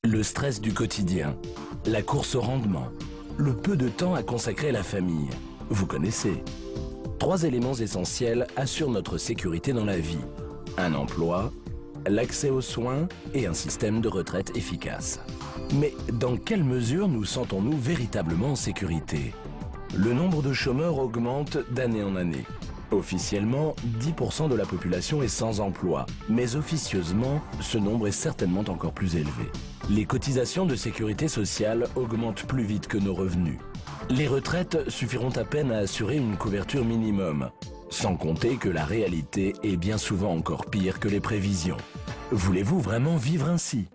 Le stress du quotidien, la course au rendement, le peu de temps à consacrer à la famille. Vous connaissez. 3 éléments essentiels assurent notre sécurité dans la vie. Un emploi, l'accès aux soins et un système de retraite efficace. Mais dans quelle mesure nous sentons-nous véritablement en sécurité? Le nombre de chômeurs augmente d'année en année. Officiellement, 10% de la population est sans emploi, mais officieusement, ce nombre est certainement encore plus élevé. Les cotisations de sécurité sociale augmentent plus vite que nos revenus. Les retraites suffiront à peine à assurer une couverture minimum, sans compter que la réalité est bien souvent encore pire que les prévisions. Voulez-vous vraiment vivre ainsi?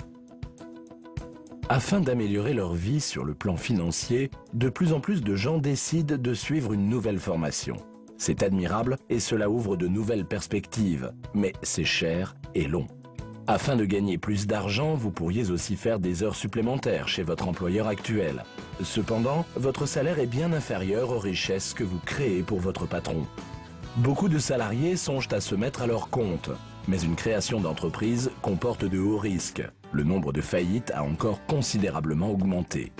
Afin d'améliorer leur vie sur le plan financier, de plus en plus de gens décident de suivre une nouvelle formation. C'est admirable et cela ouvre de nouvelles perspectives, mais c'est cher et long. Afin de gagner plus d'argent, vous pourriez aussi faire des heures supplémentaires chez votre employeur actuel. Cependant, votre salaire est bien inférieur aux richesses que vous créez pour votre patron. Beaucoup de salariés songent à se mettre à leur compte, mais une création d'entreprise comporte de hauts risques. Le nombre de faillites a encore considérablement augmenté.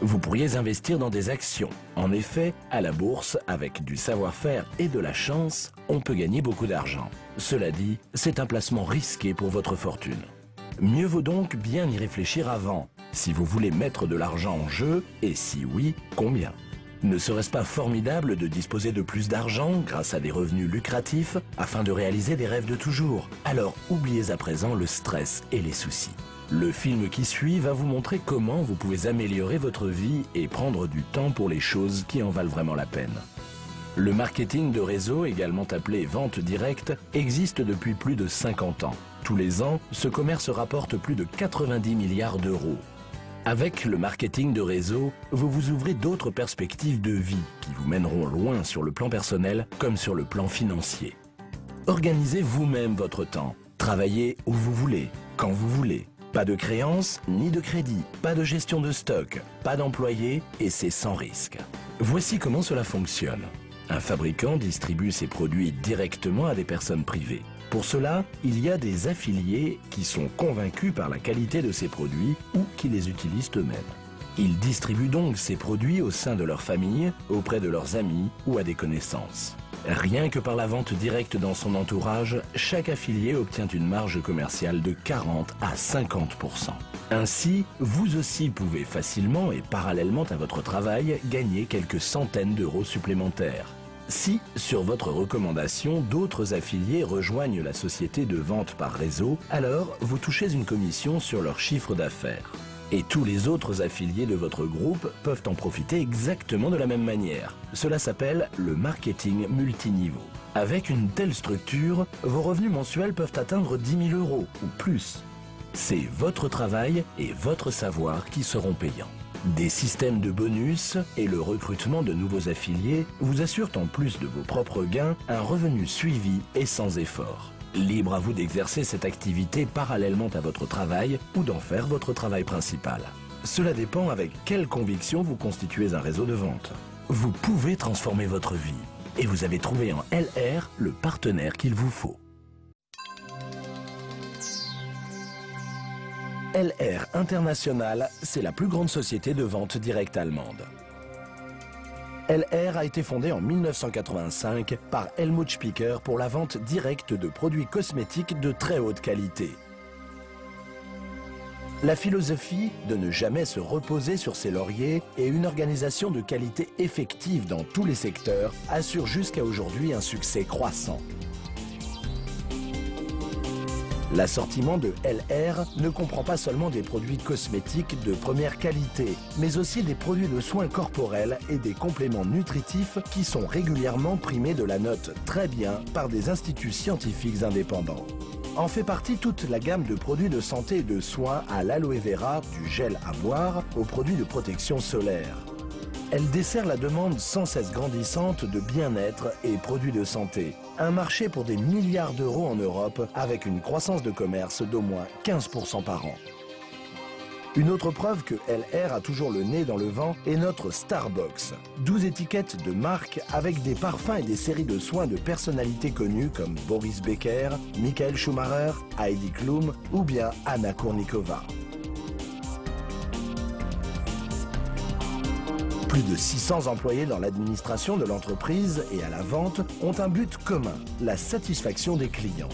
Vous pourriez investir dans des actions. En effet, à la bourse, avec du savoir-faire et de la chance, on peut gagner beaucoup d'argent. Cela dit, c'est un placement risqué pour votre fortune. Mieux vaut donc bien y réfléchir avant, si vous voulez mettre de l'argent en jeu, et si oui, combien? Ne serait-ce pas formidable de disposer de plus d'argent grâce à des revenus lucratifs afin de réaliser des rêves de toujours? Alors oubliez à présent le stress et les soucis. Le film qui suit va vous montrer comment vous pouvez améliorer votre vie et prendre du temps pour les choses qui en valent vraiment la peine. Le marketing de réseau, également appelé vente directe, existe depuis plus de 50 ans. Tous les ans, ce commerce rapporte plus de 90 milliards d'euros. Avec le marketing de réseau, vous vous ouvrez d'autres perspectives de vie qui vous mèneront loin sur le plan personnel comme sur le plan financier. Organisez vous-même votre temps. Travaillez où vous voulez, quand vous voulez. Pas de créances ni de crédit, pas de gestion de stock, pas d'employés et c'est sans risque. Voici comment cela fonctionne. Un fabricant distribue ses produits directement à des personnes privées. Pour cela, il y a des affiliés qui sont convaincus par la qualité de ces produits ou qui les utilisent eux-mêmes. Ils distribuent donc ces produits au sein de leur famille, auprès de leurs amis ou à des connaissances. Rien que par la vente directe dans son entourage, chaque affilié obtient une marge commerciale de 40 à 50%. Ainsi, vous aussi pouvez facilement et parallèlement à votre travail gagner quelques centaines d'euros supplémentaires. Si, sur votre recommandation, d'autres affiliés rejoignent la société de vente par réseau, alors vous touchez une commission sur leur chiffre d'affaires. Et tous les autres affiliés de votre groupe peuvent en profiter exactement de la même manière. Cela s'appelle le marketing multiniveau. Avec une telle structure, vos revenus mensuels peuvent atteindre 10 000 euros ou plus. C'est votre travail et votre savoir qui seront payants. Des systèmes de bonus et le recrutement de nouveaux affiliés vous assurent en plus de vos propres gains un revenu suivi et sans effort. Libre à vous d'exercer cette activité parallèlement à votre travail ou d'en faire votre travail principal. Cela dépend avec quelle conviction vous constituez un réseau de vente. Vous pouvez transformer votre vie et vous avez trouvé en LR le partenaire qu'il vous faut. LR International, c'est la plus grande société de vente directe allemande. LR a été fondée en 1985 par Helmut Spicker pour la vente directe de produits cosmétiques de très haute qualité. La philosophie de ne jamais se reposer sur ses lauriers et une organisation de qualité effective dans tous les secteurs assure jusqu'à aujourd'hui un succès croissant. L'assortiment de LR ne comprend pas seulement des produits cosmétiques de première qualité, mais aussi des produits de soins corporels et des compléments nutritifs qui sont régulièrement primés de la note très bien par des instituts scientifiques indépendants. En fait partie toute la gamme de produits de santé et de soins à l'aloe vera, du gel à boire, aux produits de protection solaire. Elle dessert la demande sans cesse grandissante de bien-être et produits de santé. Un marché pour des milliards d'euros en Europe avec une croissance de commerce d'au moins 15% par an. Une autre preuve que LR a toujours le nez dans le vent est notre Starbox. 12 étiquettes de marque avec des parfums et des séries de soins de personnalités connues comme Boris Becker, Michael Schumacher, Heidi Klum ou bien Anna Kournikova. Plus de 600 employés dans l'administration de l'entreprise et à la vente ont un but commun, la satisfaction des clients.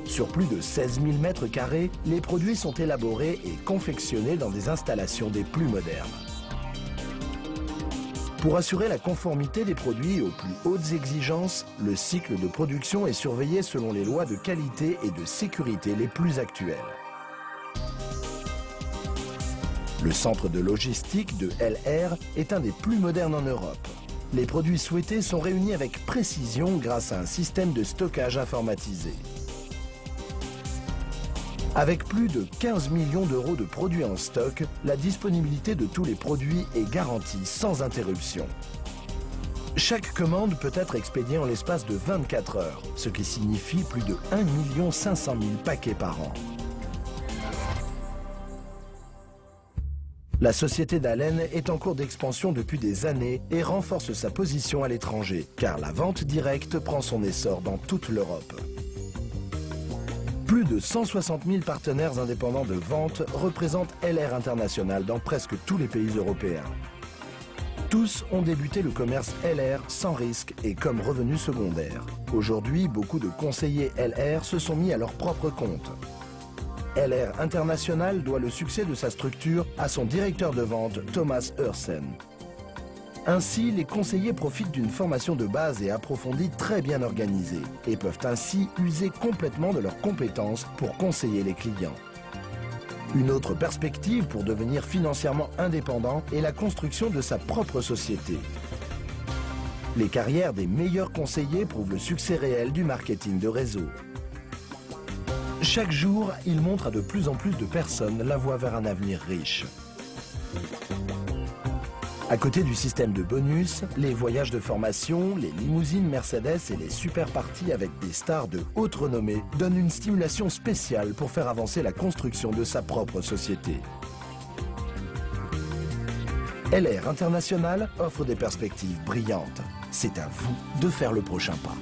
Sur plus de 16 000 mètres carrés, les produits sont élaborés et confectionnés dans des installations des plus modernes. Pour assurer la conformité des produits aux plus hautes exigences, le cycle de production est surveillé selon les lois de qualité et de sécurité les plus actuelles. Le centre de logistique de LR est un des plus modernes en Europe. Les produits souhaités sont réunis avec précision grâce à un système de stockage informatisé. Avec plus de 15 millions d'euros de produits en stock, la disponibilité de tous les produits est garantie sans interruption. Chaque commande peut être expédiée en l'espace de 24 heures, ce qui signifie plus de 1 500 000 paquets par an. La société d'Allen est en cours d'expansion depuis des années et renforce sa position à l'étranger, car la vente directe prend son essor dans toute l'Europe. Plus de 160 000 partenaires indépendants de vente représentent LR International dans presque tous les pays européens. Tous ont débuté le commerce LR sans risque et comme revenu secondaire. Aujourd'hui, beaucoup de conseillers LR se sont mis à leur propre compte. LR International doit le succès de sa structure à son directeur de vente, Thomas Ursen. Ainsi, les conseillers profitent d'une formation de base et approfondie très bien organisée et peuvent ainsi user complètement de leurs compétences pour conseiller les clients. Une autre perspective pour devenir financièrement indépendant est la construction de sa propre société. Les carrières des meilleurs conseillers prouvent le succès réel du marketing de réseau. Chaque jour, il montre à de plus en plus de personnes la voie vers un avenir riche. À côté du système de bonus, les voyages de formation, les limousines Mercedes et les super parties avec des stars de haute renommée donnent une stimulation spéciale pour faire avancer la construction de sa propre société. LR International offre des perspectives brillantes. C'est à vous de faire le prochain pas.